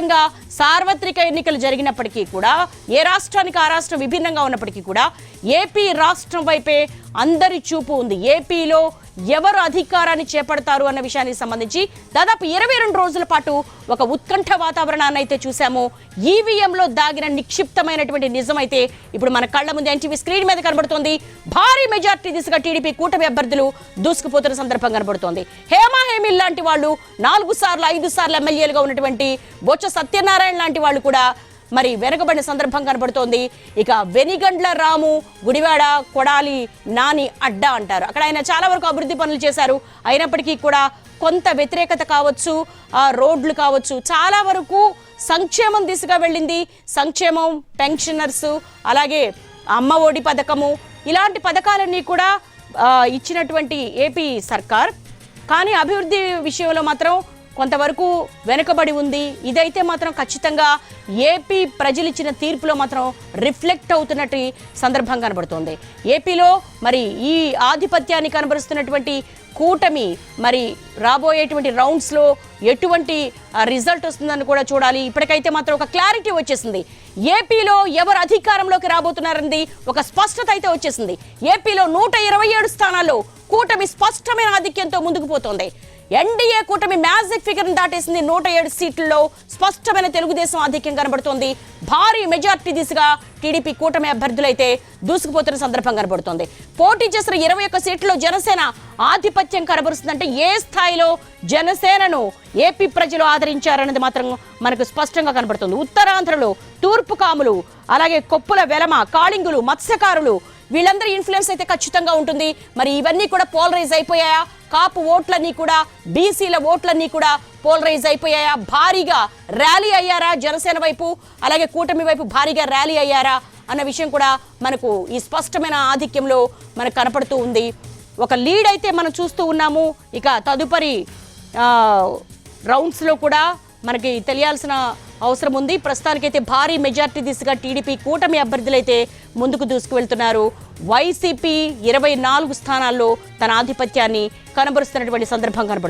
దేశవ్యాప్తంగా సార్వత్రిక ఎన్నికలు జరిగినప్పటికీ కూడా ఏ రాష్ట్రానికి ఆ రాష్ట్రం విభిన్నంగా ఉన్నప్పటికీ కూడా ఏపీ రాష్ట్రం వైపే అందరి చూపు ఉంది. ఏపీలో ఎవరు అధికారాన్ని చేపడతారు అన్న విషయానికి సంబంధించి దాదాపు 22 రోజుల పాటు ఒక ఉత్కంఠ వాతావరణాన్ని అయితే చూసాము. ఈవీఎంలో దాగిన నిక్షిప్తమైనటువంటి నిజమైతే ఇప్పుడు మన కళ్ళ ముందు ఎన్టీవీ స్క్రీన్ మీద కనబడుతోంది. భారీ మెజార్టీ దిశగా టీడీపీ కూటమి అభ్యర్థులు దూసుకుపోతున్న సందర్భం కనబడుతోంది. హేమహేమిల్ లాంటి వాళ్ళు 4 సార్లు 5 సార్లు ఎమ్మెల్యేలుగా ఉన్నటువంటి బొత్స సత్యనారాయణ లాంటి వాళ్ళు కూడా మరి వెనకబడిన సందర్భం కనబడుతోంది. ఇక వెనిగండ్ల రాము, గుడివాడ కొడాలి నాని అడ్డా అంటారు. అక్కడ ఆయన చాలా వరకు అభివృద్ధి పనులు చేశారు. అయినప్పటికీ కూడా కొంత వ్యతిరేకత కావచ్చు, రోడ్లు కావచ్చు, చాలా వరకు సంక్షేమం దిశగా వెళ్ళింది. సంక్షేమం, పెన్షనర్స్, అలాగే అమ్మ ఒడి పథకము, ఇలాంటి పథకాలన్నీ కూడా ఇచ్చినటువంటి ఏపీ సర్కార్ కానీ అభివృద్ధి విషయంలో మాత్రం కొంతవరకు వెనుకబడి ఉంది. ఇదైతే మాత్రం ఖచ్చితంగా ఏపీ ప్రజలు ఇచ్చిన తీర్పులో మాత్రం రిఫ్లెక్ట్ అవుతున్నట్టు సందర్భం కనబడుతోంది. ఏపీలో మరి ఈ ఆధిపత్యాన్ని కనబరుస్తున్నటువంటి కూటమి మరి రాబోయేటువంటి రౌండ్స్లో ఎటువంటి రిజల్ట్ వస్తుందని కూడా చూడాలి. ఇప్పటికైతే మాత్రం ఒక క్లారిటీ వచ్చేసింది. ఏపీలో ఎవరు అధికారంలోకి రాబోతున్నారన్నది ఒక స్పష్టత అయితే వచ్చేసింది. ఏపీలో 127 స్థానాల్లో కూటమి స్పష్టమైన ఆధిక్యంతో ముందుకు పోతోంది. ఎన్డీఏ కూటమి మ్యాజిక్ ఫిగర్ దాటేసింది. 107 సీట్లలో స్పష్టమైన తెలుగుదేశం ఆధిక్యం కనబడుతోంది. భారీ మెజార్టీ దిశగా టీడీపీ కూటమి అభ్యర్థులైతే దూసుకుపోతున్న సందర్భం కనబడుతోంది. పోటీ చేసిన 21 సీట్లలో జనసేన ఆధిపత్యం కనబరుస్తుందంటే ఏ స్థాయిలో జనసేనను ఏపీ ప్రజలు ఆదరించారన్నది మాత్రం మనకు స్పష్టంగా కనబడుతుంది. ఉత్తరాంధ్రలో తూర్పు కాములు, అలాగే కొప్పుల వెలమ, కాళింగులు, మత్స్యకారులు వీళ్ళందరి ఇన్ఫ్లుయెన్స్ అయితే ఖచ్చితంగా ఉంటుంది. మరి ఇవన్నీ కూడా పోలరైజ్ అయిపోయాయా? కాపు ఓట్లన్నీ కూడా, బీసీల ఓట్లన్నీ కూడా పోలరైజ్ అయిపోయాయా? భారీగా ర్యాలీ అయ్యారా జనసేన వైపు, అలాగే కూటమి వైపు భారీగా ర్యాలీ అయ్యారా అన్న విషయం కూడా మనకు ఈ స్పష్టమైన ఆధిక్యంలో మనకు కనపడుతూ ఉంది. ఒక లీడ్ అయితే మనం చూస్తూ ఉన్నాము. ఇక తదుపరి రౌండ్స్లో కూడా మనకి తెలియాల్సిన అవసరం ఉంది. ప్రస్తుతానికైతే భారీ మెజార్టీ దిశగా టీడీపీ కూటమి అభ్యర్థులైతే ముందుకు దూసుకువెళ్తున్నారు. వైసీపీ 24 స్థానాల్లో తన ఆధిపత్యాన్ని కనబరుస్తున్నటువంటి సందర్భం కనబడుతుంది.